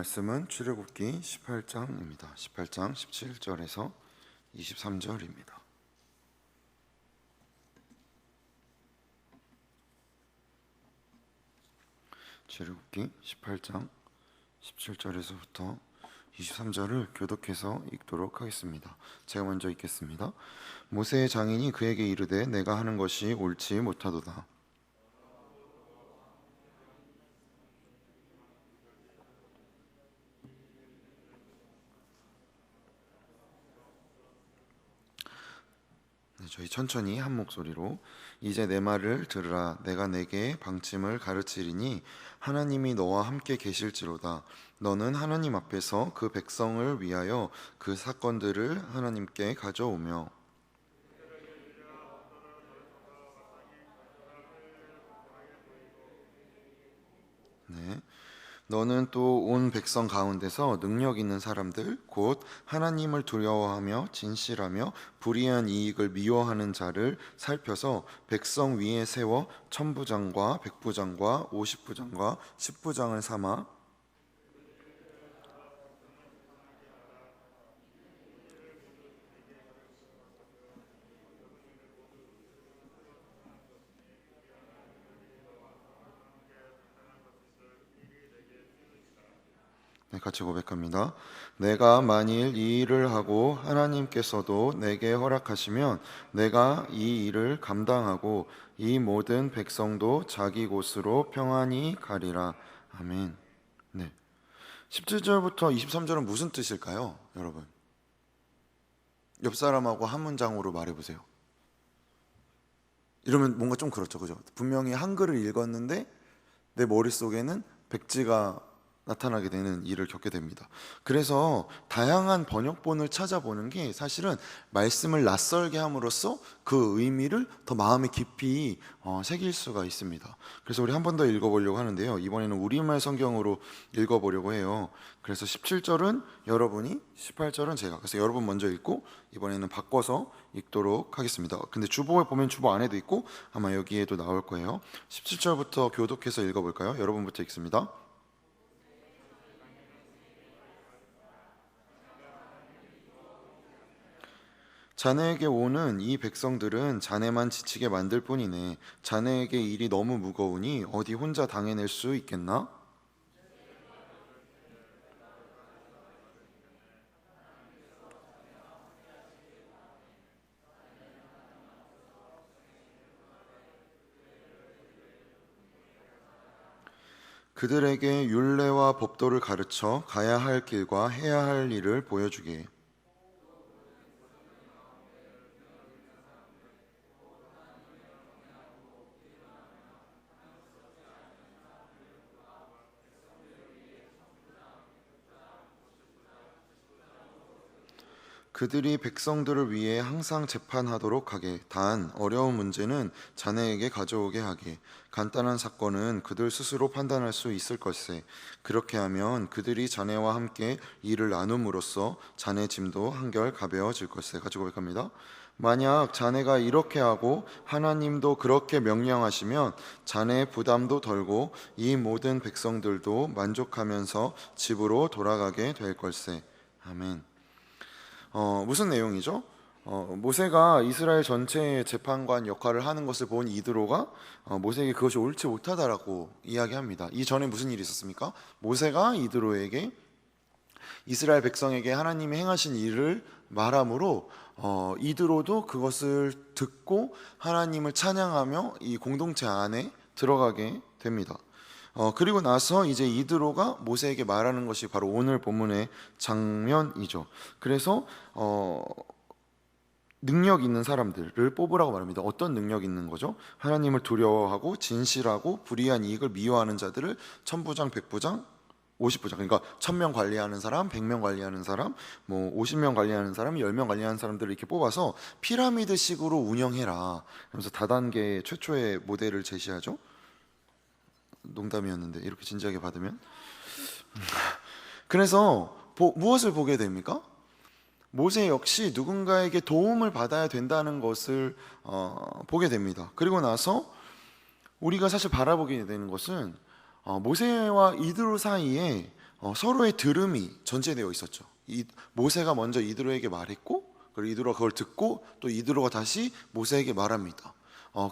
말씀은 출애굽기 18장입니다. 18장 17절에서 23절입니다. 출애굽기 18장 17절에서부터 23절을 교독해서 읽도록 하겠습니다. 제가 먼저 읽겠습니다. 모세의 장인이 그에게 이르되 내가 하는 것이 옳지 못하도다. 저희 천천히 한 목소리로 이제 내 말을 들으라. 내가 내게 방침을 가르치리니 하나님이 너와 함께 계실지로다. 너는 하나님 앞에서 그 백성을 위하여 그 사건들을 하나님께 가져오며 너는 또 온 백성 가운데서 능력 있는 사람들 곧 하나님을 두려워하며 진실하며 불의한 이익을 미워하는 자를 살펴서 백성 위에 세워 천부장과 백부장과 50부장과 10부장을 삼아 같이 고백합니다. 내가 만일 이 일을 하고 하나님께서도 내게 허락하시면 내가 이 일을 감당하고 이 모든 백성도 자기 곳으로 평안히 가리라. 아멘. 네. 17절부터 23절은 무슨 뜻일까요, 여러분? 옆 사람하고 한 문장으로 말해보세요. 이러면 뭔가 좀 그렇죠, 그죠? 분명히 한글을 읽었는데 내 머릿속에는 백지가 나타나게 되는 일을 겪게 됩니다. 그래서 다양한 번역본을 찾아보는 게 사실은 말씀을 낯설게 함으로써 그 의미를 더 마음에 깊이 새길 수가 있습니다. 그래서 우리 한 번 더 읽어보려고 하는데요. 이번에는 우리말 성경으로 읽어보려고 해요. 그래서 17절은 여러분이, 18절은 제가. 그래서 여러분 먼저 읽고 이번에는 바꿔서 읽도록 하겠습니다. 근데 주보에 보면 주보 안에도 있고 아마 여기에도 나올 거예요. 17절부터 교독해서 읽어볼까요? 여러분부터 읽습니다. 자네에게 오는 이 백성들은 자네만 지치게 만들 뿐이네. 자네에게 일이 너무 무거우니 어디 혼자 당해낼 수 있겠나? 그들에게 율례와 법도를 가르쳐 가야 할 길과 해야 할 일을 보여주게. 그들이 백성들을 위해 항상 재판하도록 하게. 단 어려운 문제는 자네에게 가져오게 하게. 간단한 사건은 그들 스스로 판단할 수 있을 것세. 그렇게 하면 그들이 자네와 함께 일을 나눔으로써 자네 짐도 한결 가벼워질 것세. 같이 고백합니다. 만약 자네가 이렇게 하고 하나님도 그렇게 명령하시면 자네의 부담도 덜고 이 모든 백성들도 만족하면서 집으로 돌아가게 될 걸세. 아멘. 무슨 내용이죠? 모세가 이스라엘 전체의 재판관 역할을 하는 것을 본 이드로가 모세에게 그것이 옳지 못하다라고 이야기합니다. 이전에 무슨 일이 있었습니까? 모세가 이드로에게 이스라엘 백성에게 하나님이 행하신 일을 말함으로 이드로도 그것을 듣고 하나님을 찬양하며 이 공동체 안에 들어가게 됩니다. 그리고 나서 이제 이드로가 모세에게 말하는 것이 바로 오늘 본문의 장면이죠. 그래서 능력 있는 사람들을 뽑으라고 말합니다. 어떤 능력 있는 거죠? 하나님을 두려워하고 진실하고 불의한 이익을 미워하는 자들을 천부장, 백부장, 50부장, 그러니까 1000명 관리하는 사람, 100명 관리하는 사람, 뭐 50명 관리하는 사람, 10명 관리하는 사람들을 이렇게 뽑아서 피라미드식으로 운영해라. 그래서 다단계 최초의 모델을 제시하죠. 농담이었는데 이렇게 진지하게 받으면 그래서 무엇을 보게 됩니까? 모세 역시 누군가에게 도움을 받아야 된다는 것을 보게 됩니다. 그리고 나서 우리가 사실 바라보게 되는 것은 모세와 이드로 사이에 서로의 들음이 전제되어 있었죠. 모세가 먼저 이드로에게 말했고, 그리고 이드로가 그걸 듣고 또 이드로가 다시 모세에게 말합니다.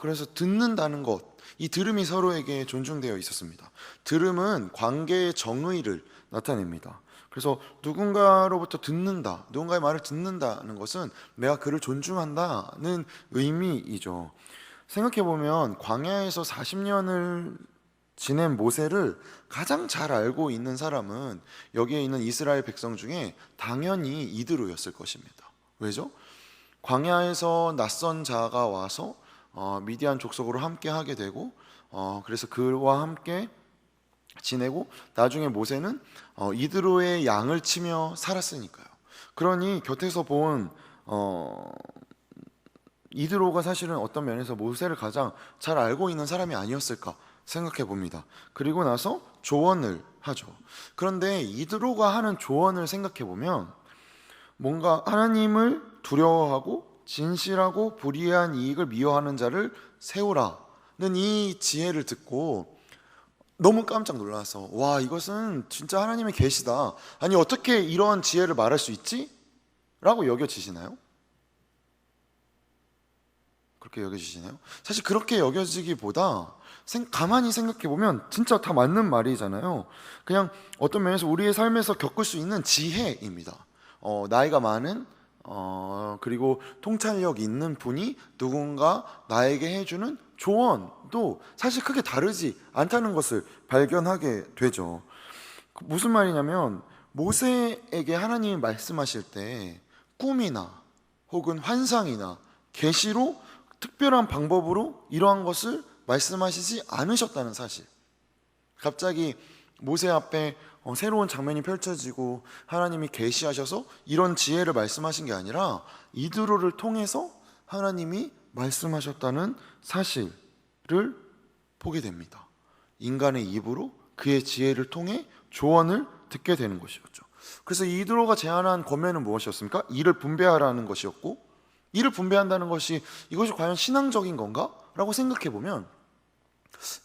그래서 듣는다는 것, 이 들음이 서로에게 존중되어 있었습니다. 들음은 관계의 정의를 나타냅니다. 그래서 누군가로부터 듣는다, 누군가의 말을 듣는다는 것은 내가 그를 존중한다는 의미이죠. 생각해보면 광야에서 40년을 지낸 모세를 가장 잘 알고 있는 사람은 여기에 있는 이스라엘 백성 중에 당연히 이드로였을 것입니다. 왜죠? 광야에서 낯선 자가 와서 미디안 족속으로 함께 하게 되고, 그래서 그와 함께 지내고, 나중에 모세는 이드로의 양을 치며 살았으니까요. 그러니 곁에서 본 이드로가 사실은 어떤 면에서 모세를 가장 잘 알고 있는 사람이 아니었을까 생각해 봅니다. 그리고 나서 조언을 하죠. 그런데 이드로가 하는 조언을 생각해 보면 뭔가 하나님을 두려워하고 진실하고 불의한 이익을 미워하는 자를 세우라는 이 지혜를 듣고 너무 깜짝 놀라서, 와, 이것은 진짜 하나님의 계시다. 아니, 어떻게 이런 지혜를 말할 수 있지? 라고 여겨지시나요? 그렇게 여겨지시나요? 사실 그렇게 여겨지기보다 가만히 생각해보면 진짜 다 맞는 말이잖아요. 그냥 어떤 면에서 우리의 삶에서 겪을 수 있는 지혜입니다. 나이가 많은 그리고 통찰력 있는 분이 누군가 나에게 해주는 조언도 사실 크게 다르지 않다는 것을 발견하게 되죠. 무슨 말이냐면 모세에게 하나님이 말씀하실 때 꿈이나 혹은 환상이나 계시로 특별한 방법으로 이러한 것을 말씀하시지 않으셨다는 사실. 갑자기 모세 앞에 새로운 장면이 펼쳐지고 하나님이 계시하셔서 이런 지혜를 말씀하신 게 아니라 이드로를 통해서 하나님이 말씀하셨다는 사실을 보게 됩니다. 인간의 입으로 그의 지혜를 통해 조언을 듣게 되는 것이었죠. 그래서 이드로가 제안한 권면은 무엇이었습니까? 이를 분배하라는 것이었고, 이를 분배한다는 것이 이것이 과연 신앙적인 건가? 라고 생각해 보면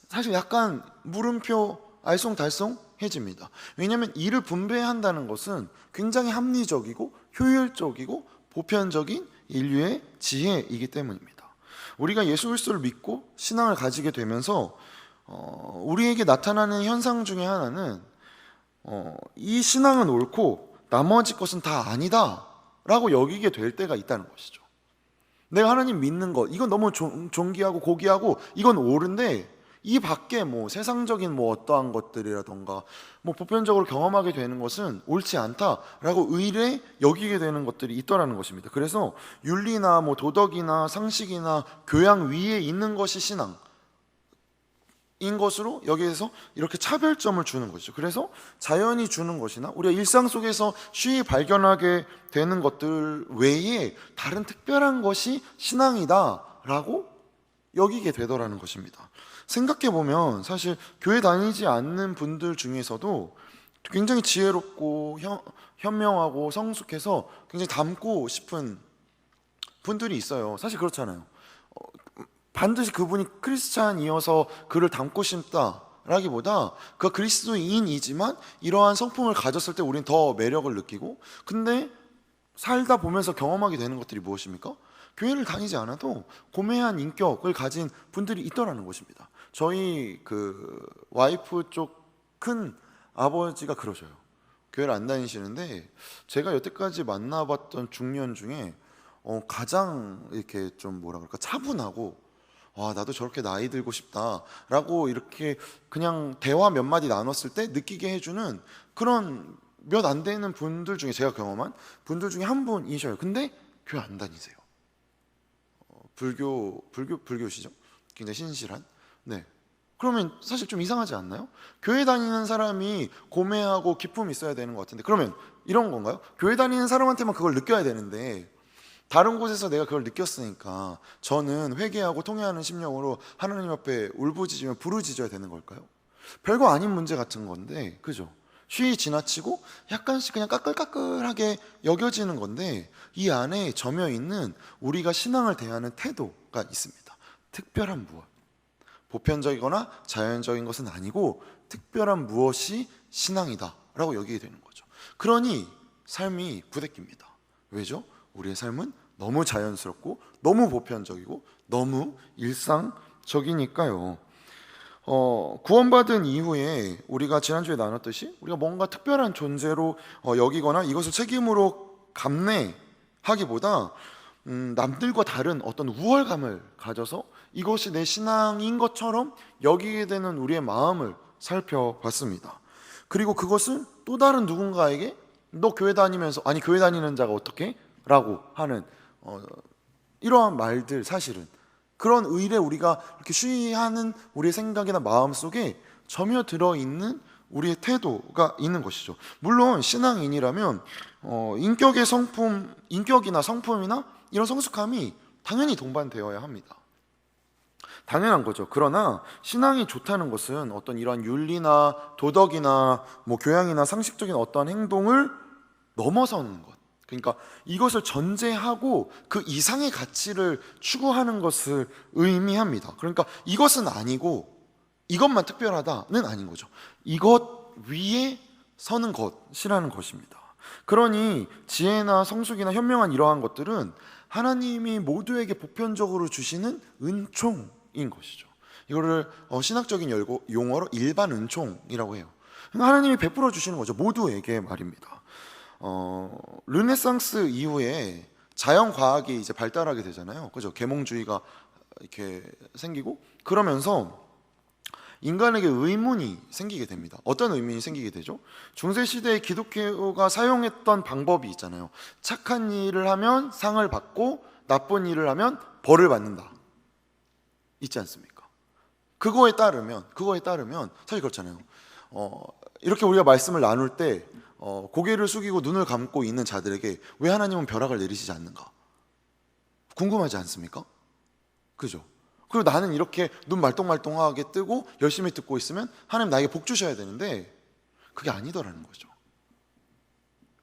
사실 약간 물음표 알쏭달쏭해집니다. 왜냐하면 이를 분배한다는 것은 굉장히 합리적이고 효율적이고 보편적인 인류의 지혜이기 때문입니다. 우리가 예수 그리스도를 믿고 신앙을 가지게 되면서 우리에게 나타나는 현상 중에 하나는 이 신앙은 옳고 나머지 것은 다 아니다 라고 여기게 될 때가 있다는 것이죠. 내가 하나님 믿는 것, 이건 너무 존귀하고 고귀하고 이건 옳은데 이 밖에 세상적인 어떠한 것들이라던가 보편적으로 경험하게 되는 것은 옳지 않다라고 의뢰 여기게 되는 것들이 있더라는 것입니다. 그래서 윤리나 도덕이나 상식이나 교양 위에 있는 것이 신앙인 것으로 여기에서 이렇게 차별점을 주는 것이죠. 그래서 자연이 주는 것이나 우리가 일상 속에서 쉬이 발견하게 되는 것들 외에 다른 특별한 것이 신앙이다라고 여기게 되더라는 것입니다. 생각해보면 사실 교회 다니지 않는 분들 중에서도 굉장히 지혜롭고 현명하고 성숙해서 굉장히 닮고 싶은 분들이 있어요. 사실 그렇잖아요. 반드시 그분이 크리스찬이어서 그를 닮고 싶다라기보다 그가 그리스도인이지만 이러한 성품을 가졌을 때 우리는 더 매력을 느끼고, 근데 살다 보면서 경험하게 되는 것들이 무엇입니까? 교회를 다니지 않아도 고매한 인격을 가진 분들이 있더라는 것입니다. 저희 와이프 쪽 큰 아버지가 그러셔요. 교회를 안 다니시는데 제가 여태까지 만나봤던 중년 중에 가장 이렇게 좀 차분하고, 나도 저렇게 나이 들고 싶다라고 이렇게 그냥 대화 몇 마디 나눴을 때 느끼게 해주는 그런 몇 안 되는 분들 중에, 제가 경험한 분들 중에 한 분이셔요. 근데 교회 안 다니세요. 불교시죠? 굉장히 신실한. 네. 그러면 사실 좀 이상하지 않나요? 교회 다니는 사람이 고매하고 기품이 있어야 되는 것 같은데, 그러면 이런 건가요? 교회 다니는 사람한테만 그걸 느껴야 되는데 다른 곳에서 내가 그걸 느꼈으니까 저는 회개하고 통회하는 심령으로 하나님 앞에 울부짖으며 부르짖어야 되는 걸까요? 별거 아닌 문제 같은 건데, 그죠? 쉬이 지나치고 약간씩 그냥 까끌까끌하게 여겨지는 건데 이 안에 점여 있는 우리가 신앙을 대하는 태도가 있습니다. 특별한 무엇, 보편적이거나 자연적인 것은 아니고 특별한 무엇이 신앙이다 라고 여기게 되는 거죠. 그러니 삶이 부대끼입니다. 왜죠? 우리의 삶은 너무 자연스럽고 너무 보편적이고 너무 일상적이니까요. 구원받은 이후에 우리가 지난주에 나눴듯이 우리가 뭔가 특별한 존재로 여기거나 이것을 책임으로 감내하기보다 남들과 다른 어떤 우월감을 가져서 이것이 내 신앙인 것처럼 여기게 되는 우리의 마음을 살펴봤습니다. 그리고 그것을 또 다른 누군가에게 너 교회 다니면서 아니 교회 다니는 자가 어떻게? 라고 하는 이러한 말들, 사실은 그런 의례 우리가 이렇게 쉬하는 우리의 생각이나 마음 속에 점여들어 있는 우리의 태도가 있는 것이죠. 물론 신앙인이라면 인격이나 성품이나 이런 성숙함이 당연히 동반되어야 합니다. 당연한 거죠. 그러나 신앙이 좋다는 것은 어떤 이러한 윤리나 도덕이나 교양이나 상식적인 어떠한 행동을 넘어서는 것, 그러니까 이것을 전제하고 그 이상의 가치를 추구하는 것을 의미합니다. 그러니까 이것은 아니고 이것만 특별하다는 아닌 거죠. 이것 위에 서는 것이라는 것입니다. 그러니 지혜나 성숙이나 현명한 이러한 것들은 하나님이 모두에게 보편적으로 주시는 은총인 것이죠. 이거를 신학적인 용어로 일반 은총이라고 해요. 하나님이 베풀어 주시는 거죠. 모두에게 말입니다. 르네상스 이후에 자연과학이 이제 발달하게 되잖아요. 그죠? 계몽주의가 이렇게 생기고 그러면서 인간에게 의문이 생기게 됩니다. 어떤 의문이 생기게 되죠? 중세시대의 기독교가 사용했던 방법이 있잖아요. 착한 일을 하면 상을 받고 나쁜 일을 하면 벌을 받는다. 있지 않습니까? 그거에 따르면 사실 그렇잖아요. 이렇게 우리가 말씀을 나눌 때 고개를 숙이고 눈을 감고 있는 자들에게 왜 하나님은 벼락을 내리시지 않는가? 궁금하지 않습니까? 그죠? 그리고 나는 이렇게 눈 말똥말똥하게 뜨고 열심히 듣고 있으면 하나님 나에게 복 주셔야 되는데 그게 아니더라는 거죠.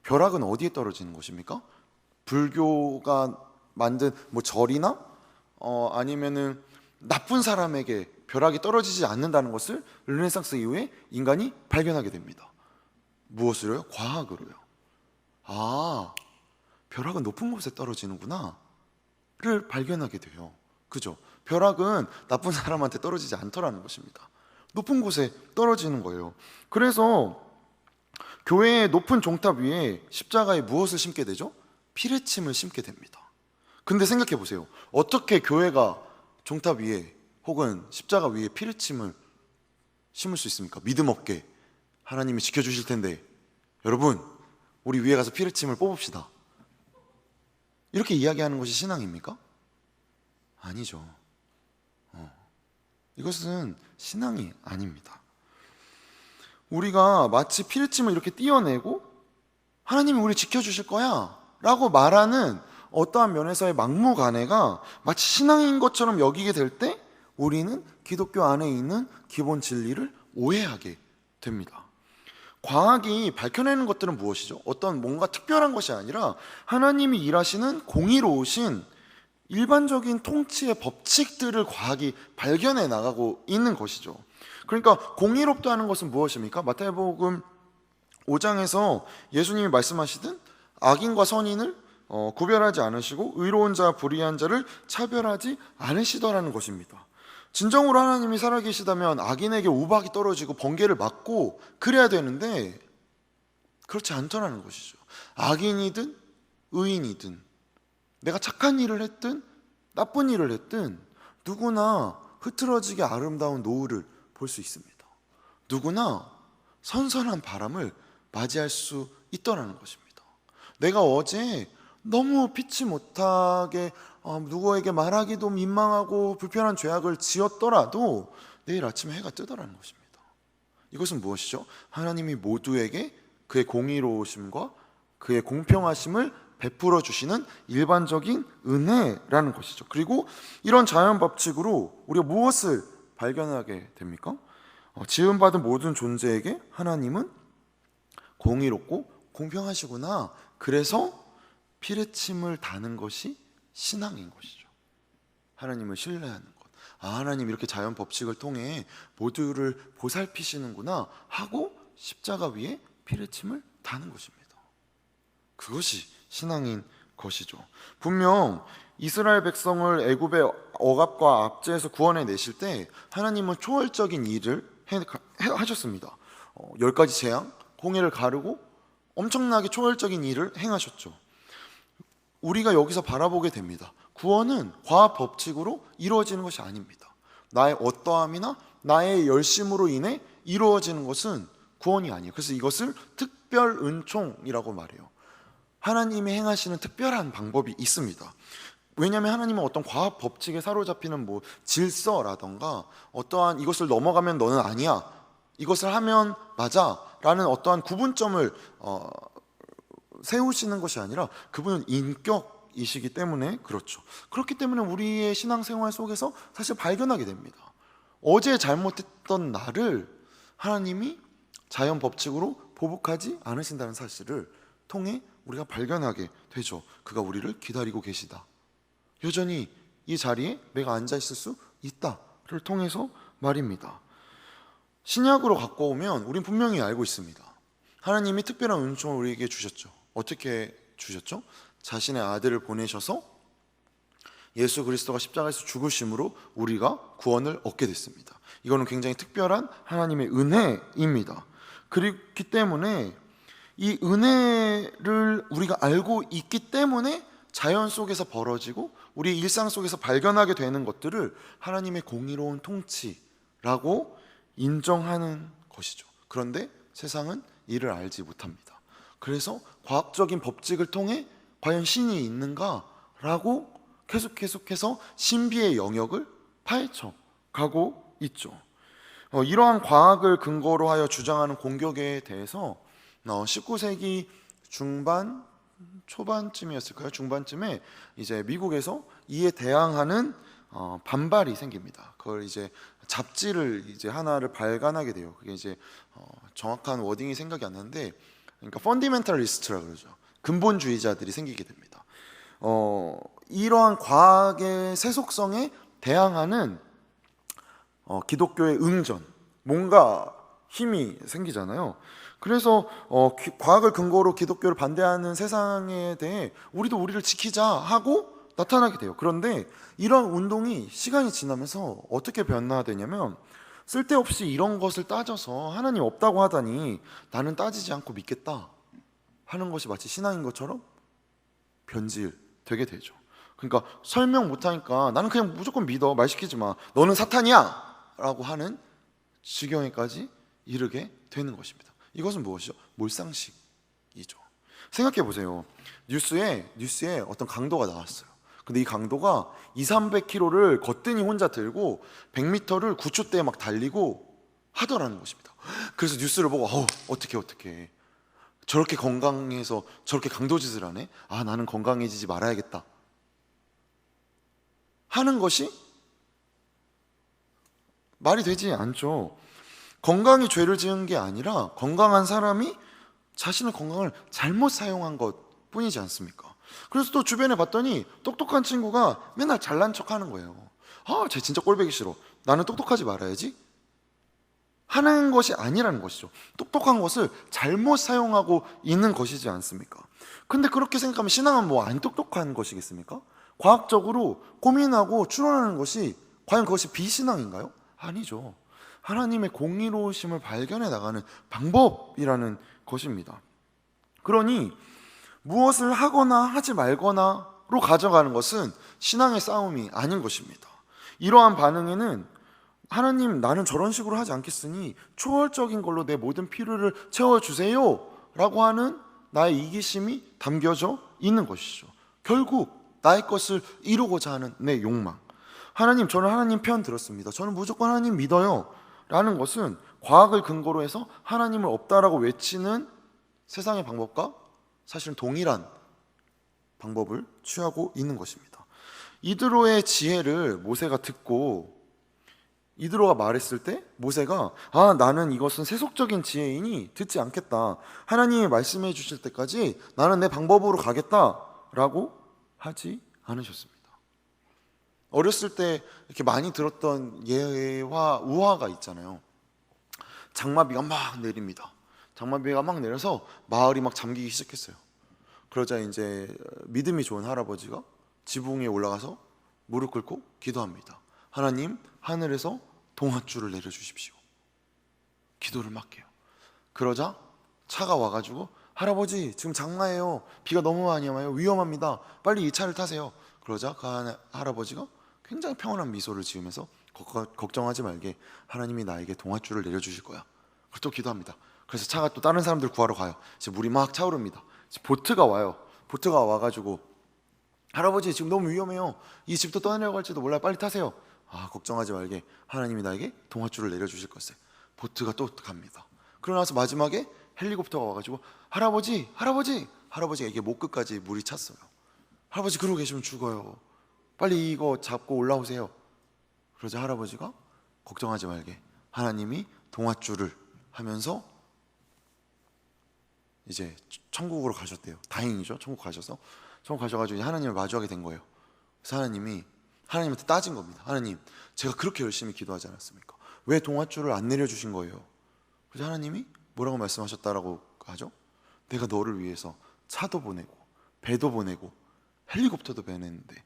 벼락은 어디에 떨어지는 것입니까? 불교가 만든 절이나 아니면은 나쁜 사람에게 벼락이 떨어지지 않는다는 것을 르네상스 이후에 인간이 발견하게 됩니다. 무엇으로요? 과학으로요. 아, 벼락은 높은 곳에 떨어지는구나 를 발견하게 돼요. 그죠? 벼락은 나쁜 사람한테 떨어지지 않더라는 것입니다. 높은 곳에 떨어지는 거예요. 그래서 교회의 높은 종탑 위에 십자가에 무엇을 심게 되죠? 피레침을 심게 됩니다. 근데 생각해 보세요. 어떻게 교회가 종탑 위에 혹은 십자가 위에 피레침을 심을 수 있습니까? 믿음 없게 하나님이 지켜주실 텐데 여러분 우리 위에 가서 피레침을 뽑읍시다. 이렇게 이야기하는 것이 신앙입니까? 아니죠. 이것은 신앙이 아닙니다. 우리가 마치 피레침을 이렇게 띄어내고 하나님이 우리 지켜주실 거야 라고 말하는 어떠한 면에서의 막무가내가 마치 신앙인 것처럼 여기게 될 때 우리는 기독교 안에 있는 기본 진리를 오해하게 됩니다. 과학이 밝혀내는 것들은 무엇이죠? 어떤 뭔가 특별한 것이 아니라 하나님이 일하시는 공의로우신 일반적인 통치의 법칙들을 과학이 발견해 나가고 있는 것이죠. 그러니까 공의롭다는 것은 무엇입니까? 마태복음 5장에서 예수님이 말씀하시든 악인과 선인을 구별하지 않으시고 의로운 자 불의한 자를 차별하지 않으시더라는 것입니다. 진정으로 하나님이 살아계시다면 악인에게 우박이 떨어지고 번개를 맞고 그래야 되는데 그렇지 않더라는 것이죠. 악인이든 의인이든 내가 착한 일을 했든 나쁜 일을 했든 누구나 흐트러지게 아름다운 노을을 볼 수 있습니다. 누구나 선선한 바람을 맞이할 수 있더라는 것입니다. 내가 어제 너무 피치 못하게 누구에게 말하기도 민망하고 불편한 죄악을 지었더라도 내일 아침에 해가 뜨더라는 것입니다. 이것은 무엇이죠? 하나님이 모두에게 그의 공의로우심과 그의 공평하심을 베풀어 주시는 일반적인 은혜라는 것이죠. 그리고 이런 자연 법칙으로 우리가 무엇을 발견하게 됩니까? 지음받은 모든 존재에게 하나님은 공의롭고 공평하시구나. 그래서 피레침을 다는 것이 신앙인 것이죠. 하나님을 신뢰하는 것. 하나님 이렇게 자연 법칙을 통해 모두를 보살피시는구나 하고 십자가 위에 피뢰침을 다는 것입니다. 그것이 신앙인 것이죠. 분명 이스라엘 백성을 애굽의 억압과 압제에서 구원해 내실 때 하나님은 초월적인 일을 하셨습니다. 10가지 재앙, 홍해를 가르고 엄청나게 초월적인 일을 행하셨죠. 우리가 여기서 바라보게 됩니다. 구원은 과학 법칙으로 이루어지는 것이 아닙니다. 나의 어떠함이나 나의 열심으로 인해 이루어지는 것은 구원이 아니에요. 그래서 이것을 특별 은총이라고 말해요. 하나님이 행하시는 특별한 방법이 있습니다. 왜냐하면 하나님은 어떤 과학 법칙에 사로잡히는 질서라던가 어떠한 이것을 넘어가면 너는 아니야, 이것을 하면 맞아 라는 어떠한 구분점을 세우시는 것이 아니라 그분은 인격이시기 때문에 그렇죠. 그렇기 때문에 우리의 신앙생활 속에서 사실 발견하게 됩니다. 어제 잘못했던 나를 하나님이 자연 법칙으로 보복하지 않으신다는 사실을 통해 우리가 발견하게 되죠. 그가 우리를 기다리고 계시다, 여전히 이 자리에 내가 앉아 있을 수 있다를 통해서 말입니다. 신약으로 갖고 오면 우린 분명히 알고 있습니다. 하나님이 특별한 은총을 우리에게 주셨죠. 어떻게 주셨죠? 자신의 아들을 보내셔서 예수 그리스도가 십자가에서 죽으심으로 우리가 구원을 얻게 됐습니다. 이거는 굉장히 특별한 하나님의 은혜입니다. 그렇기 때문에 이 은혜를 우리가 알고 있기 때문에 자연 속에서 벌어지고 우리 일상 속에서 발견하게 되는 것들을 하나님의 공의로운 통치라고 인정하는 것이죠. 그런데 세상은 이를 알지 못합니다. 그래서 과학적인 법칙을 통해 과연 신이 있는가라고 계속해서 신비의 영역을 파헤쳐 가고 있죠. 이러한 과학을 근거로 하여 주장하는 공격에 대해서 19세기 중반 초반쯤이었을까요? 중반쯤에 이제 미국에서 이에 대항하는 반발이 생깁니다. 그걸 이제 잡지를 이제 하나를 발간하게 돼요. 그게 이제 정확한 워딩이 생각이 안 나는데, 그러니까 펀디멘탈리스트라 그러죠. 근본주의자들이 생기게 됩니다. 이러한 과학의 세속성에 대항하는 기독교의 응전, 뭔가 힘이 생기잖아요. 그래서 과학을 근거로 기독교를 반대하는 세상에 대해 우리도 우리를 지키자 하고 나타나게 돼요. 그런데 이런 운동이 시간이 지나면서 어떻게 변화되냐면, 쓸데없이 이런 것을 따져서 하나님 없다고 하다니 나는 따지지 않고 믿겠다 하는 것이 마치 신앙인 것처럼 변질되게 되죠. 그러니까 설명 못하니까 나는 그냥 무조건 믿어, 말 시키지 마, 너는 사탄이야 라고 하는 지경에까지 이르게 되는 것입니다. 이것은 무엇이죠? 몰상식이죠. 생각해 보세요. 뉴스에 어떤 강도가 나왔어요. 근데 이 강도가 200-300kg를 거뜬히 혼자 들고 100m를 9초대에 막 달리고 하더라는 것입니다. 그래서 뉴스를 보고 어떻게 저렇게 건강해서 저렇게 강도짓을 하네? 나는 건강해지지 말아야겠다 하는 것이 말이 되지 않죠. 건강이 죄를 지은 게 아니라 건강한 사람이 자신의 건강을 잘못 사용한 것 뿐이지 않습니까? 그래서 또 주변에 봤더니 똑똑한 친구가 맨날 잘난 척 하는 거예요. 쟤 진짜 꼴보기 싫어, 나는 똑똑하지 말아야지 하는 것이 아니라는 것이죠. 똑똑한 것을 잘못 사용하고 있는 것이지 않습니까? 근데 그렇게 생각하면 신앙은 안 똑똑한 것이겠습니까? 과학적으로 고민하고 추론하는 것이 과연 그것이 비신앙인가요? 아니죠. 하나님의 공의로우심을 발견해 나가는 방법이라는 것입니다. 그러니 무엇을 하거나 하지 말거나로 가져가는 것은 신앙의 싸움이 아닌 것입니다. 이러한 반응에는 하나님, 나는 저런 식으로 하지 않겠으니 초월적인 걸로 내 모든 필요를 채워주세요 라고 하는 나의 이기심이 담겨져 있는 것이죠. 결국 나의 것을 이루고자 하는 내 욕망. 하나님, 저는 하나님 편 들었습니다, 저는 무조건 하나님 믿어요 라는 것은 과학을 근거로 해서 하나님을 없다라고 외치는 세상의 방법과 사실은 동일한 방법을 취하고 있는 것입니다. 이드로의 지혜를 모세가 듣고 이드로가 말했을 때 모세가 나는 이것은 세속적인 지혜이니 듣지 않겠다, 하나님이 말씀해 주실 때까지 나는 내 방법으로 가겠다라고 하지 않으셨습니다. 어렸을 때 이렇게 많이 들었던 예화, 우화가 있잖아요. 장마비가 막 내립니다. 장마비가 막 내려서 마을이 막 잠기기 시작했어요. 그러자 이제 믿음이 좋은 할아버지가 지붕에 올라가서 무릎 꿇고 기도합니다. 하나님, 하늘에서 동화줄을 내려주십시오. 기도를 막 해요. 그러자 차가 와가지고 할아버지 지금 장마예요. 비가 너무 많이 와요. 위험합니다. 빨리 이 차를 타세요. 그러자 그 할아버지가 굉장히 평온한 미소를 지으면서 걱정하지 말게, 하나님이 나에게 동화줄을 내려주실 거야. 그리고 또 기도합니다. 그래서 차가 또 다른 사람들 구하러 가요. 이제 물이 막 차오릅니다. 이제 보트가 와요. 보트가 와가지고 할아버지 지금 너무 위험해요. 이 집도 떠내려갈지도 몰라요. 빨리 타세요. 걱정하지 말게, 하나님이 나에게 동화줄을 내려주실 것을. 보트가 또 갑니다. 그러고 나서 마지막에 헬리콥터가 와가지고 할아버지가 이게 목 끝까지 물이 찼어요. 할아버지 그러고 계시면 죽어요. 빨리 이거 잡고 올라오세요. 그러자 할아버지가 걱정하지 말게, 하나님이 동화줄을 하면서 이제 천국으로 가셨대요. 다행이죠. 천국 가셔가지고 이제 하나님을 마주하게 된 거예요. 그래서 하나님한테 따진 겁니다. 하나님, 제가 그렇게 열심히 기도하지 않았습니까? 왜 동화줄을 안 내려주신 거예요? 그래서 하나님이 뭐라고 말씀하셨다라고 하죠? 내가 너를 위해서 차도 보내고 배도 보내고 헬리콥터도 보냈는데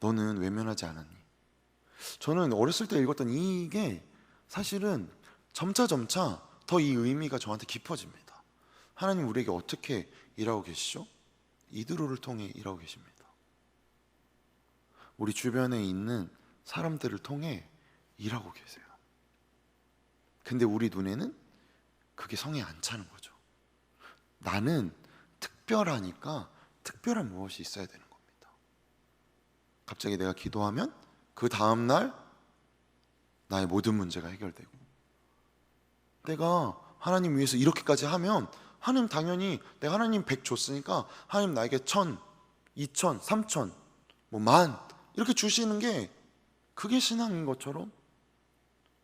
너는 외면하지 않았니? 저는 어렸을 때 읽었던 이게 사실은 점차 더 이 의미가 저한테 깊어집니다. 하나님 우리에게 어떻게 일하고 계시죠? 이드로를 통해 일하고 계십니다. 우리 주변에 있는 사람들을 통해 일하고 계세요. 근데 우리 눈에는 그게 성에 안 차는 거죠. 나는 특별하니까 특별한 무엇이 있어야 되는 겁니다. 갑자기 내가 기도하면 그 다음날 나의 모든 문제가 해결되고, 내가 하나님 위해서 이렇게까지 하면 하나님 당연히 내가 하나님 100 줬으니까 하나님 나에게 1000, 2000, 3000, 뭐 10,000 이렇게 주시는 게 그게 신앙인 것처럼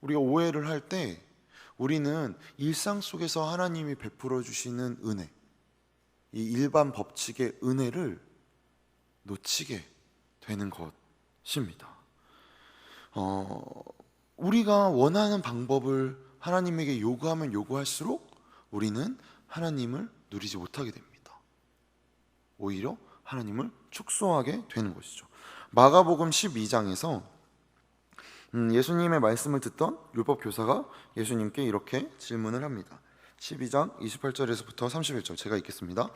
우리가 오해를 할 때 우리는 일상 속에서 하나님이 베풀어 주시는 은혜, 이 일반 법칙의 은혜를 놓치게 되는 것입니다. 우리가 원하는 방법을 하나님에게 요구하면 요구할수록 우리는 하나님을 누리지 못하게 됩니다. 오히려 하나님을 축소하게 되는 것이죠. 마가복음 12장에서 예수님의 말씀을 듣던 율법 교사가 예수님께 이렇게 질문을 합니다. 12장 28절에서부터 31절 제가 읽겠습니다.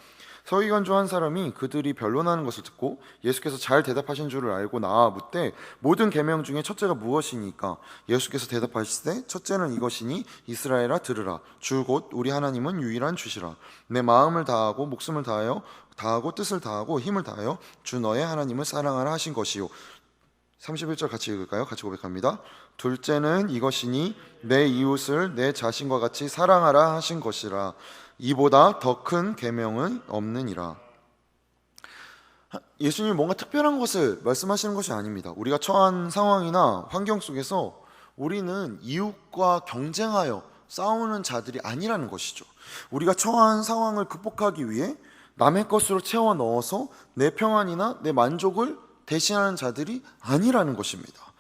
서기관중 한 사람이 그들이 변론하는 것을 듣고 예수께서 잘 대답하신 줄을 알고 나와 묻되 모든 계명 중에 첫째가 무엇이니까? 예수께서 대답하시되 첫째는 이것이니 이스라엘아 들으라. 주 곧 우리 하나님은 유일한 주시라. 내 마음을 다하고 목숨을 다하고 뜻을 다하고 힘을 다하여 주 너의 하나님을 사랑하라 하신 것이요. 31절 같이 읽을까요? 같이 고백합니다. 둘째는 이것이니 내 이웃을 내 자신과 같이 사랑하라 하신 것이라. 이보다 더 큰 계명은 없느니라. 예수님이 뭔가 특별한 것을 말씀하시는 것이 아닙니다. 우리가 처한 상황이나 환경 속에서 우리는 이웃과 경쟁하여 싸우는 자들이 아니라는 것이죠. 우리가 처한 상황을 극복하기 위해 남의 것으로 채워 넣어서 내 평안이나 내 만족을 대신하는 자들이 아니라는 것입니다.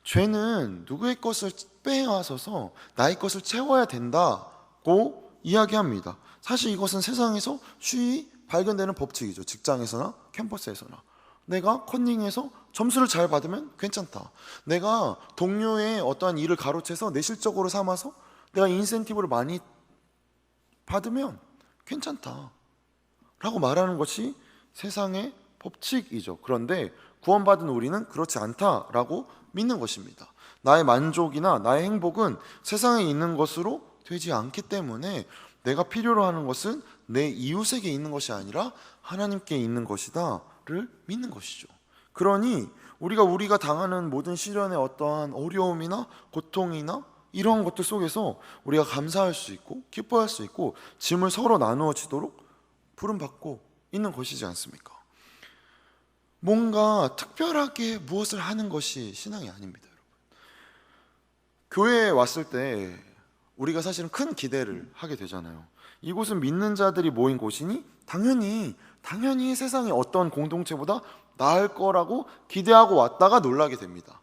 죄는 누구의 것을 빼앗아서 나의 것을 채워야 된다고 이야기합니다. 사실 이것은 세상에서 쉬이 발견되는 법칙이죠. 직장에서나 캠퍼스에서나. 내가 컨닝해서 점수를 잘 받으면 괜찮다. 내가 동료의 어떠한 일을 가로채서 내 실적으로 삼아서 내가 인센티브를 많이 받으면 괜찮다 라고 말하는 것이 세상의 법칙이죠. 그런데 구원받은 우리는 그렇지 않다라고 믿는 것입니다. 나의 만족이나 나의 행복은 세상에 있는 것으로 되지 않기 때문에 내가 필요로 하는 것은 내 이웃에게 있는 것이 아니라 하나님께 있는 것이다를 믿는 것이죠. 그러니 우리가 당하는 모든 시련의 어떠한 어려움이나 고통이나 이러한 것들 속에서 우리가 감사할 수 있고 기뻐할 수 있고 짐을 서로 나누어지도록 부름받고 있는 것이지 않습니까? 뭔가 특별하게 무엇을 하는 것이 신앙이 아닙니다, 여러분. 교회에 왔을 때 우리가 사실은 큰 기대를 하게 되잖아요. 이곳은 믿는 자들이 모인 곳이니 당연히 세상의 어떤 공동체보다 나을 거라고 기대하고 왔다가 놀라게 됩니다.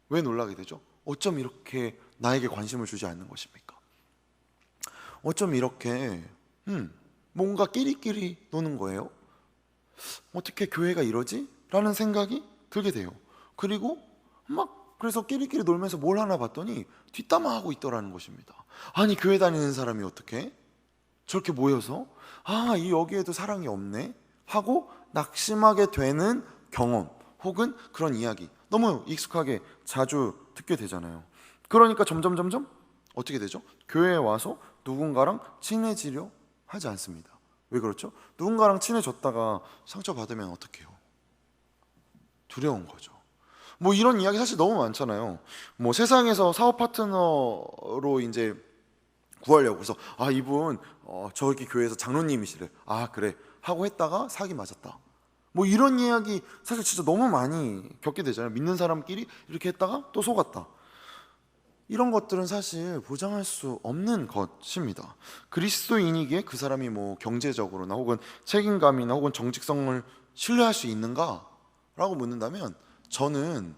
왜 놀라게 되죠? 어쩜 이렇게 나에게 관심을 주지 않는 것입니까? 어쩜 이렇게 뭔가 끼리끼리 노는 거예요? 어떻게 교회가 이러지? 라는 생각이 들게 돼요. 그리고 막 그래서 끼리끼리 놀면서 뭘 하나 봤더니 뒷담화하고 있더라는 것입니다. 아니 교회 다니는 사람이 어떻게 저렇게 모여서 이 여기에도 사랑이 없네 하고 낙심하게 되는 경험 혹은 그런 이야기 너무 익숙하게 자주 듣게 되잖아요. 그러니까 점점 어떻게 되죠? 교회에 와서 누군가랑 친해지려 하지 않습니다. 왜 그렇죠? 누군가랑 친해졌다가 상처받으면 어떡해요? 두려운 거죠. 뭐 이런 이야기 사실 너무 많잖아요. 뭐 세상에서 사업 파트너로 이제 구하려고 그래서 이분 저기 교회에서 장로님이시래. 그래 하고 했다가 사기 맞았다. 뭐 이런 이야기 사실 진짜 너무 많이 겪게 되잖아요. 믿는 사람끼리 이렇게 했다가 또 속았다. 이런 것들은 사실 보장할 수 없는 것입니다. 그리스도인이기에 그 사람이 뭐 경제적으로나 혹은 책임감이나 혹은 정직성을 신뢰할 수 있는가? 라고 묻는다면 저는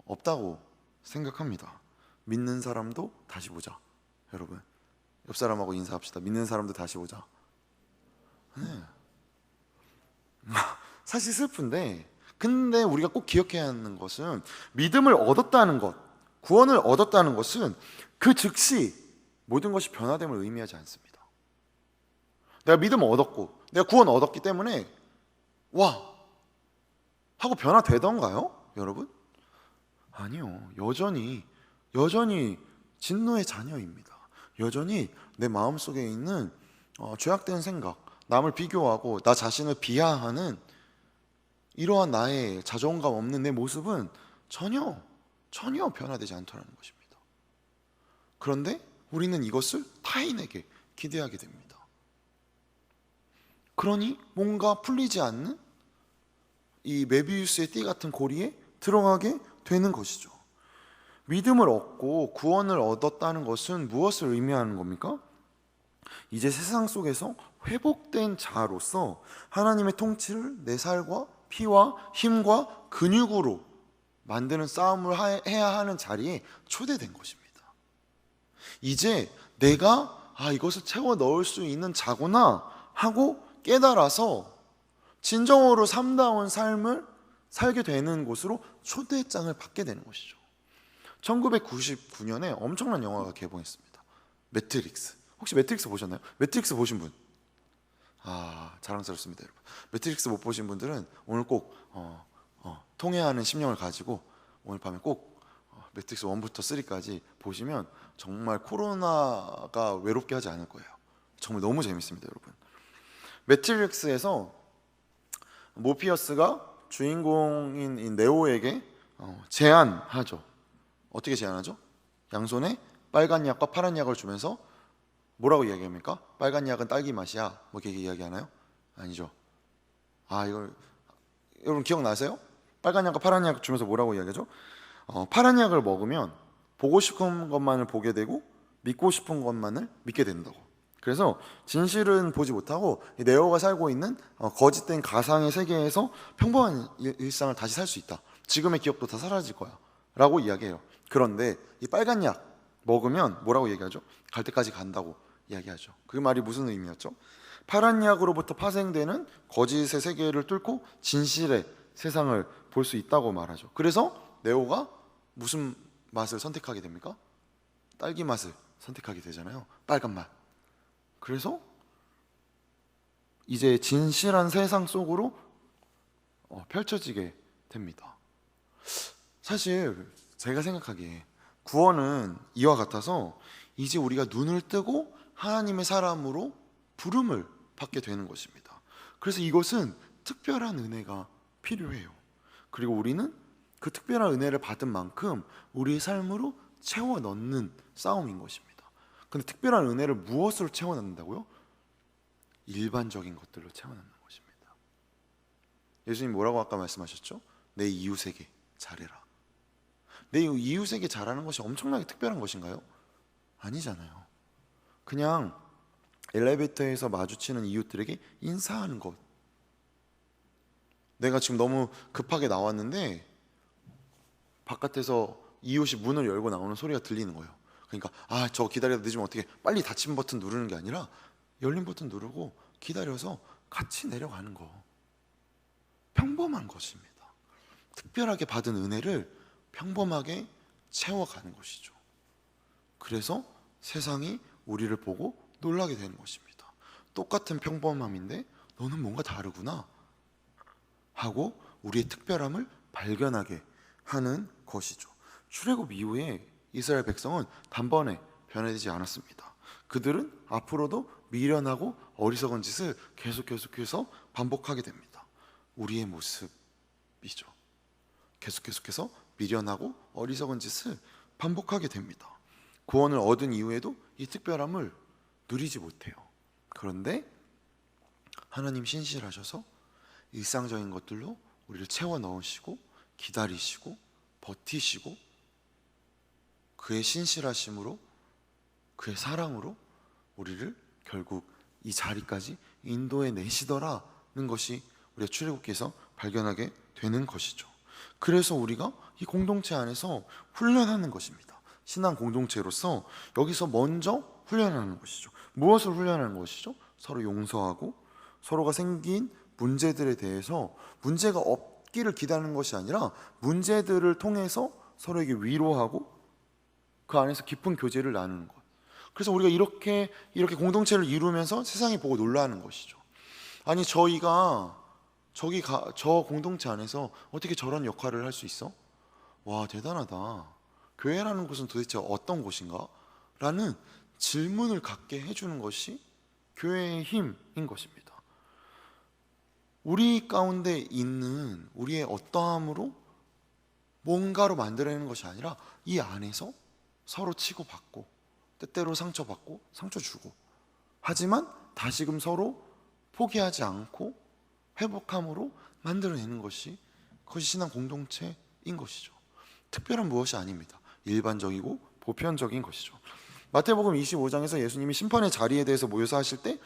없다고 생각합니다. 믿는 사람도 다시 보자. 여러분 옆 사람하고 인사합시다. 믿는 사람도 다시 보자. 네. 사실 슬픈데 근데 우리가 꼭 기억해야 하는 것은 믿음을 얻었다는 것, 구원을 얻었다는 것은 그 즉시 모든 것이 변화됨을 의미하지 않습니다. 내가 믿음을 얻었고 내가 구원을 얻었기 때문에 와 하고 변화되던가요? 여러분? 아니요. 여전히 진노의 자녀입니다. 여전히 내 마음속에 있는 죄악된 생각, 남을 비교하고 나 자신을 비하하는 이러한 나의 자존감 없는 내 모습은 전혀 변화되지 않더라는 것입니다. 그런데 우리는 이것을 타인에게 기대하게 됩니다. 그러니 뭔가 풀리지 않는 이 메비우스의 띠 같은 고리에 들어가게 되는 것이죠. 믿음을 얻고 구원을 얻었다는 것은 무엇을 의미하는 겁니까? 이제 세상 속에서 회복된 자로서 하나님의 통치를 내 살과 피와 힘과 근육으로 만드는 싸움을 해야 하는 자리에 초대된 것입니다. 이제 내가 이것을 채워 넣을 수 있는 자구나 하고 깨달아서 진정으로 삶다운 삶을 살게 되는 곳으로 초대장을 받게 되는 것이죠. 1999년에 엄청난 영화가 개봉했습니다. 매트릭스. 혹시 매트릭스 보셨나요? 매트릭스 보신 분? 자랑스럽습니다, 여러분. 매트릭스 못 보신 분들은 오늘 꼭 통회하는 심령을 가지고 오늘 밤에 꼭 매트릭스 1부터 3까지 보시면 정말 코로나가 외롭게 하지 않을 거예요. 정말 너무 재밌습니다, 여러분. 매트릭스에서 모피어스가 주인공인 이 네오에게 제안하죠. 어떻게 제안하죠? 양손에 빨간 약과 파란 약을 주면서 뭐라고 이야기합니까? 빨간 약은 딸기 맛이야. 뭐 이렇게 이야기하나요? 아니죠. 이걸 여러분 기억나세요? 빨간 약과 파란 약 주면서 뭐라고 이야기하죠? 파란 약을 먹으면 보고 싶은 것만을 보게 되고 믿고 싶은 것만을 믿게 된다고. 그래서 진실은 보지 못하고 네오가 살고 있는 거짓된 가상의 세계에서 평범한 일상을 다시 살 수 있다. 지금의 기억도 다 사라질 거야 라고 이야기해요. 그런데 이 빨간 약 먹으면 뭐라고 얘기하죠? 갈 때까지 간다고 이야기하죠. 그 말이 무슨 의미였죠? 파란 약으로부터 파생되는 거짓의 세계를 뚫고 진실의 세상을 볼 수 있다고 말하죠. 그래서 네오가 무슨 맛을 선택하게 됩니까? 딸기 맛을 선택하게 되잖아요. 빨간 맛. 그래서 이제 진실한 세상 속으로 펼쳐지게 됩니다. 사실 제가 생각하기에 구원은 이와 같아서 이제 우리가 눈을 뜨고 하나님의 사람으로 부름을 받게 되는 것입니다. 그래서 이것은 특별한 은혜가 필요해요. 그리고 우리는 그 특별한 은혜를 받은 만큼 우리의 삶으로 채워 넣는 싸움인 것입니다. 근데 특별한 은혜를 무엇으로 채워 넣는다고요? 일반적인 것들로 채워 넣는 것입니다. 예수님 뭐라고 아까 말씀하셨죠? 내 이웃에게 잘해라. 내 이웃에게 잘하는 것이 엄청나게 특별한 것인가요? 아니잖아요. 그냥 엘리베이터에서 마주치는 이웃들에게 인사하는 것. 내가 지금 너무 급하게 나왔는데 바깥에서 이웃이 문을 열고 나오는 소리가 들리는 거예요. 그러니까 저 기다려도 늦으면 어떻게, 빨리 닫힌 버튼 누르는 게 아니라 열린 버튼 누르고 기다려서 같이 내려가는 거. 평범한 것입니다. 특별하게 받은 은혜를 평범하게 채워가는 것이죠. 그래서 세상이 우리를 보고 놀라게 되는 것입니다. 똑같은 평범함인데 너는 뭔가 다르구나 하고 우리의 특별함을 발견하게 하는 것이죠. 출애굽 이후에 이스라엘 백성은 단번에 변화되지 않았습니다. 그들은 앞으로도 미련하고 어리석은 짓을 계속해서 반복하게 됩니다. 우리의 모습이죠. 계속해서 미련하고 어리석은 짓을 반복하게 됩니다. 구원을 얻은 이후에도 이 특별함을 누리지 못해요. 그런데 하나님 신실하셔서 일상적인 것들로 우리를 채워 넣으시고 기다리시고 버티시고 그의 신실하심으로 그의 사랑으로 우리를 결국 이 자리까지 인도해 내시더라는 것이 우리가 출애굽기에서 발견하게 되는 것이죠. 그래서 우리가 이 공동체 안에서 훈련하는 것입니다. 신앙 공동체로서 여기서 먼저 훈련하는 것이죠. 무엇을 훈련하는 것이죠? 서로 용서하고 서로가 생긴 문제들에 대해서 문제가 없기를 기다리는 것이 아니라 문제들을 통해서 서로에게 위로하고 그 안에서 깊은 교제를 나누는 것. 그래서 우리가 이렇게 공동체를 이루면서 세상이 보고 놀라는 것이죠. 아니 저 공동체 안에서 어떻게 저런 역할을 할 수 있어? 와, 대단하다. 교회라는 곳은 도대체 어떤 곳인가? 라는 질문을 갖게 해주는 것이 교회의 힘인 것입니다. 우리 가운데 있는 우리의 어떠함으로 뭔가로 만들어내는 것이 아니라 이 안에서 서로 치고받고 때때로 상처받고 상처 주고, 하지만 다시금 서로 포기하지 않고 회복함으로 만들어내는 것이 그것이 신앙 공동체인 것이죠. 특별한 무엇이 아닙니다. 일반적이고 보편적인 것이죠. 마태복음 25장에서 예수님이 심판의 자리에 대해서 묘사하실 때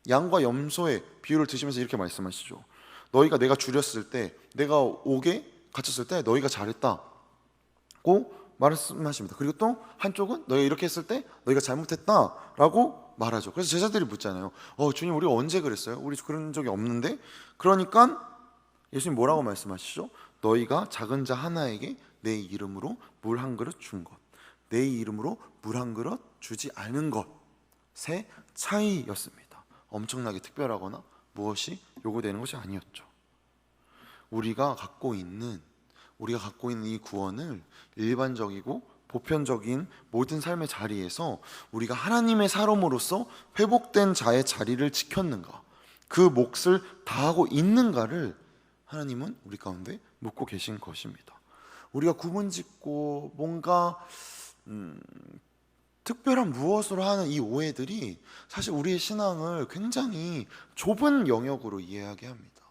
양과 염소의 비유를 드시면서 이렇게 말씀하시죠. 너희가 내가 줄였을 때, 내가 옥에 갇혔을 때 너희가 잘했다고 말씀하십니다. 그리고 또 한쪽은 너희가 이렇게 했을 때 너희가 잘못했다라고 말하죠. 그래서 제자들이 묻잖아요. 주님, 우리가 언제 그랬어요? 우리 그런 적이 없는데. 그러니까 예수님 뭐라고 말씀하시죠? 너희가 작은 자 하나에게 내 이름으로 물 한 그릇 준 것, 내 이름으로 물 한 그릇 주지 않은 것의 차이였습니다. 엄청나게 특별하거나 무엇이 요구되는 것이 아니었죠. 우리가 갖고 있는 이 구원을 일반적이고 보편적인 모든 삶의 자리에서 우리가 하나님의 사람으로서 회복된 자의 자리를 지켰는가, 그 몫을 다하고 있는가를 하나님은 우리 가운데 묻고 계신 것입니다. 우리가 구분짓고 뭔가 특별한 무엇으로 하는 이 오해들이 사실 우리의 신앙을 굉장히 좁은 영역으로 이해하게 합니다.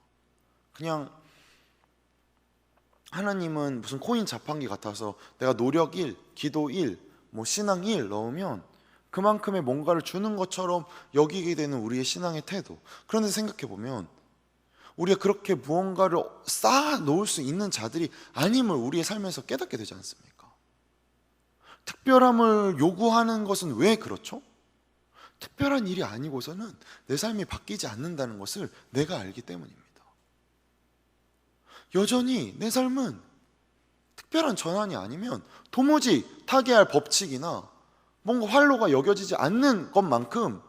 그냥 하나님은 무슨 코인 자판기 같아서 내가 노력 1, 기도 1, 신앙 1 넣으면 그만큼의 뭔가를 주는 것처럼 여기게 되는 우리의 신앙의 태도. 그런데 생각해보면 우리가 그렇게 무언가를 쌓아 놓을 수 있는 자들이 아님을 우리의 삶에서 깨닫게 되지 않습니까? 특별함을 요구하는 것은 왜 그렇죠? 특별한 일이 아니고서는 내 삶이 바뀌지 않는다는 것을 내가 알기 때문입니다. 여전히 내 삶은 특별한 전환이 아니면 도무지 타개할 법칙이나 뭔가 활로가 여겨지지 않는 것만큼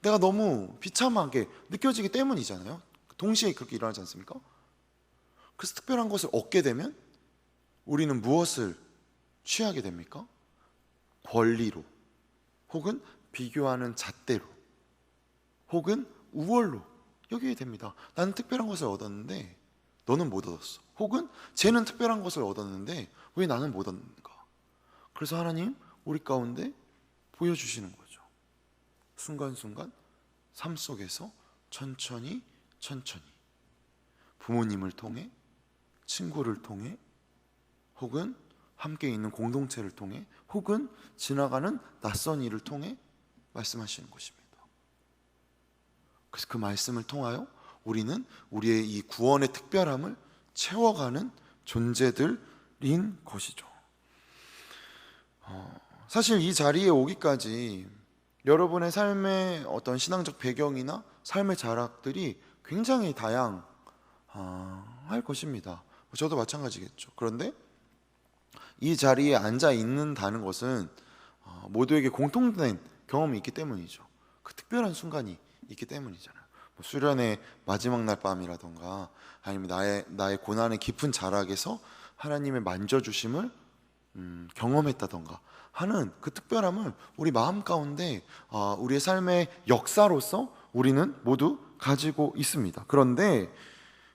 내가 너무 비참하게 느껴지기 때문이잖아요. 동시에 그렇게 일어나지 않습니까? 그래서 특별한 것을 얻게 되면 우리는 무엇을 취하게 됩니까? 권리로, 혹은 비교하는 잣대로, 혹은 우월로 여기게 됩니다. 나는 특별한 것을 얻었는데 너는 못 얻었어. 혹은 쟤는 특별한 것을 얻었는데 왜 나는 못 얻는가? 그래서 하나님 우리 가운데 보여주시는 거죠. 순간순간 삶 속에서 천천히 부모님을 통해, 친구를 통해, 혹은 함께 있는 공동체를 통해, 혹은 지나가는 낯선 이를 통해 말씀하시는 것입니다. 그래서 그 말씀을 통하여 우리는 우리의 이 구원의 특별함을 채워가는 존재들인 것이죠. 사실 이 자리에 오기까지 여러분의 삶의 어떤 신앙적 배경이나 삶의 자락들이 굉장히 다양할 것입니다. 저도 마찬가지겠죠. 그런데 이 자리에 앉아 있는다는 것은 모두에게 공통된 경험이 있기 때문이죠. 그 특별한 순간이 있기 때문이잖아요. 뭐 수련의 마지막 날 밤이라던가 아니면 나의 고난의 깊은 자락에서 하나님의 만져주심을 경험했다던가 하는 그 특별함을 우리 마음 가운데 우리의 삶의 역사로서 우리는 모두 가지고 있습니다. 그런데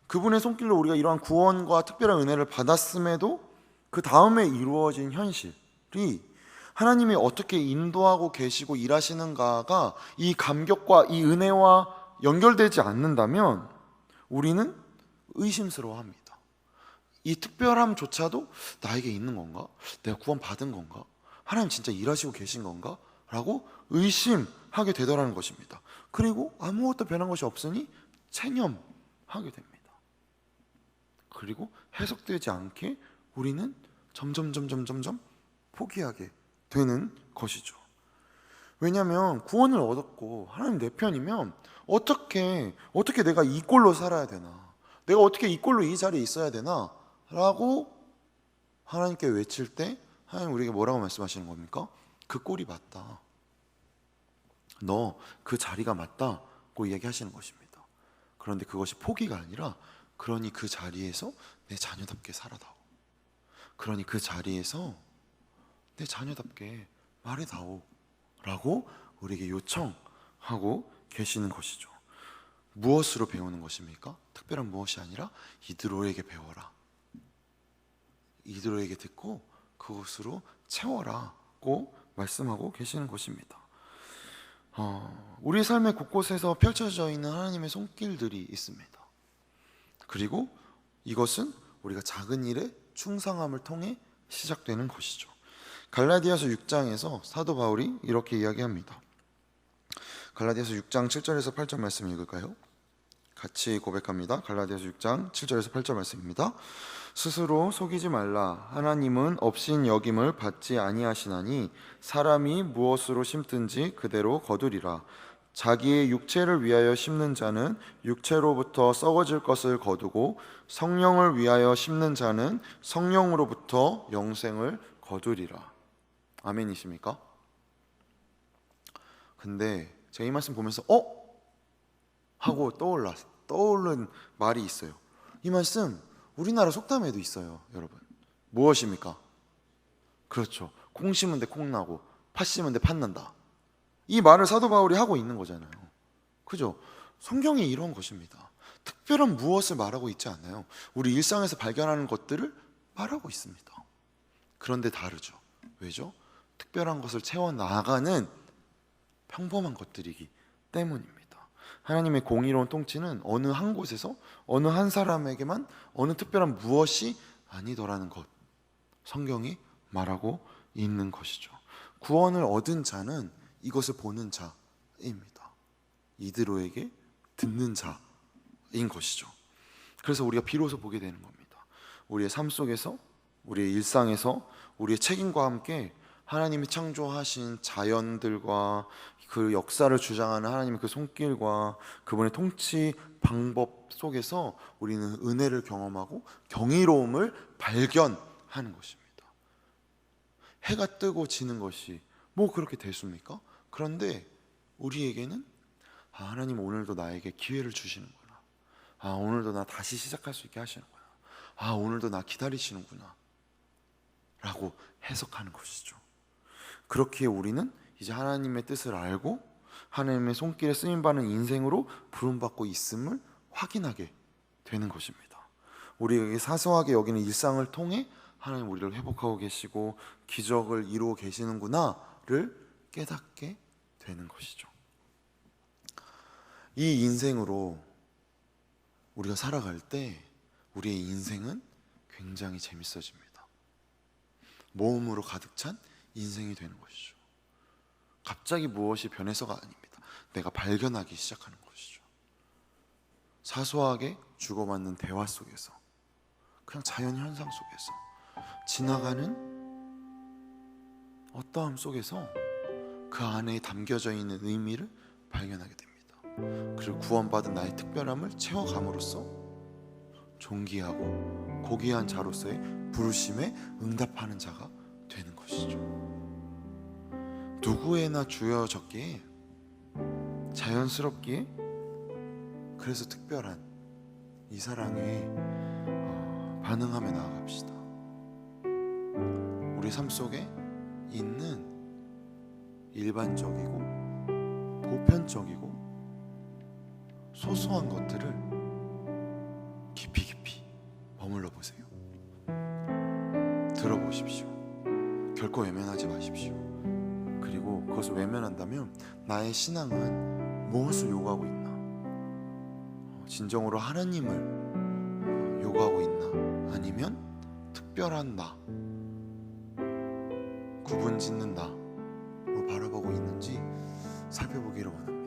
그분의 손길로 우리가 이러한 구원과 특별한 은혜를 받았음에도 그 다음에 이루어진 현실이 하나님이 어떻게 인도하고 계시고 일하시는가가 이 감격과 이 은혜와 연결되지 않는다면 우리는 의심스러워합니다. 이 특별함조차도 나에게 있는 건가? 내가 구원 받은 건가? 하나님 진짜 일하시고 계신 건가? 라고 의심하게 되더라는 것입니다. 그리고 아무것도 변한 것이 없으니 체념하게 됩니다. 그리고 해석되지 않게 우리는 점점 포기하게 되는 것이죠. 왜냐하면 구원을 얻었고 하나님 내 편이면 어떻게 내가 이 꼴로 살아야 되나? 내가 어떻게 이 꼴로 이 자리에 있어야 되나? 라고 하나님께 외칠 때 하나님 우리에게 뭐라고 말씀하시는 겁니까? 그 꼴이 맞다. 너 그 자리가 맞다고 얘기하시는 것입니다. 그런데 그것이 포기가 아니라 그러니 그 자리에서 내 자녀답게 살아다오. 그러니 그 자리에서 내 자녀답게 말해다오 라고 우리에게 요청하고 계시는 것이죠. 무엇으로 배우는 것입니까? 특별한 무엇이 아니라 이드로에게 배워라. 이드로에게 듣고 그것으로 채워라고 말씀하고 계시는 것입니다. 우리 삶의 곳곳에서 펼쳐져 있는 하나님의 손길들이 있습니다. 그리고 이것은 우리가 작은 일에 충성함을 통해 시작되는 것이죠. 갈라디아서 6장에서 사도 바울이 이렇게 이야기합니다. 갈라디아서 6장 7절에서 8절 말씀 읽을까요? 같이 고백합니다. 갈라디아서 6장 7절에서 8절 말씀입니다. 스스로 속이지 말라. 하나님은 업신 여김을 받지 아니하시나니 사람이 무엇으로 심든지 그대로 거두리라. 자기의 육체를 위하여 심는 자는 육체로부터 썩어질 것을 거두고 성령을 위하여 심는 자는 성령으로부터 영생을 거두리라. 아멘이십니까? 근데 제가 이 말씀 보면서 하고 떠오른 말이 있어요. 이 말씀 우리나라 속담에도 있어요, 여러분. 무엇입니까? 그렇죠. 콩 심은 데 콩 나고 팥 심은 데 팥 난다. 이 말을 사도 바울이 하고 있는 거잖아요. 그죠? 성경이 이런 것입니다. 특별한 무엇을 말하고 있지 않아요. 우리 일상에서 발견하는 것들을 말하고 있습니다. 그런데 다르죠. 왜죠? 특별한 것을 채워나가는 평범한 것들이기 때문입니다. 하나님의 공의로운 통치는 어느 한 곳에서 어느 한 사람에게만 어느 특별한 무엇이 아니더라는 것, 성경이 말하고 있는 것이죠. 구원을 얻은 자는 이것을 보는 자입니다. 이드로에게 듣는 자인 것이죠. 그래서 우리가 비로소 보게 되는 겁니다. 우리의 삶 속에서, 우리의 일상에서, 우리의 책임과 함께 하나님이 창조하신 자연들과 그 역사를 주장하는 하나님의 그 손길과 그분의 통치 방법 속에서 우리는 은혜를 경험하고 경이로움을 발견하는 것입니다. 해가 뜨고 지는 것이 뭐 그렇게 됐습니까? 그런데 우리에게는 하나님 오늘도 나에게 기회를 주시는구나. 오늘도 나 다시 시작할 수 있게 하시는구나. 오늘도 나 기다리시는구나 라고 해석하는 것이죠. 그렇기에 우리는 이제 하나님의 뜻을 알고 하나님의 손길에 쓰임받는 인생으로 부름받고 있음을 확인하게 되는 것입니다. 우리에게 사소하게 여기는 일상을 통해 하나님 우리를 회복하고 계시고 기적을 이루어 계시는구나를 깨닫게 되는 것이죠. 이 인생으로 우리가 살아갈 때 우리의 인생은 굉장히 재밌어집니다. 모험으로 가득 찬 인생이 되는 것이죠. 갑자기 무엇이 변해서가 아닙니다. 내가 발견하기 시작하는 것이죠. 사소하게 주고받는 대화 속에서, 그냥 자연 현상 속에서 지나가는 어떠함 속에서 그 안에 담겨져 있는 의미를 발견하게 됩니다. 그리고 구원받은 나의 특별함을 채워감으로써 존귀하고 고귀한 자로서의 부르심에 응답하는 자가 되는 것이죠. 누구에나 주어졌기에 자연스럽기에 그래서 특별한 이 사랑에 반응하며 나아갑시다. 우리 삶 속에 있는 일반적이고 보편적이고 소소한 것들을 깊이 깊이 머물러 보세요. 들어보십시오. 결코 외면하지 마십시오. 그리고 그것을 외면한다면 나의 신앙은 무엇을 요구하고 있나? 진정으로 하나님을 요구하고 있나? 아니면 특별한 나, 구분 짓는 나로 바라보고 있는지 살펴보기를 원합니다.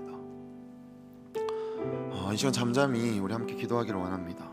이 시간 잠잠히 우리 함께 기도하기를 원합니다.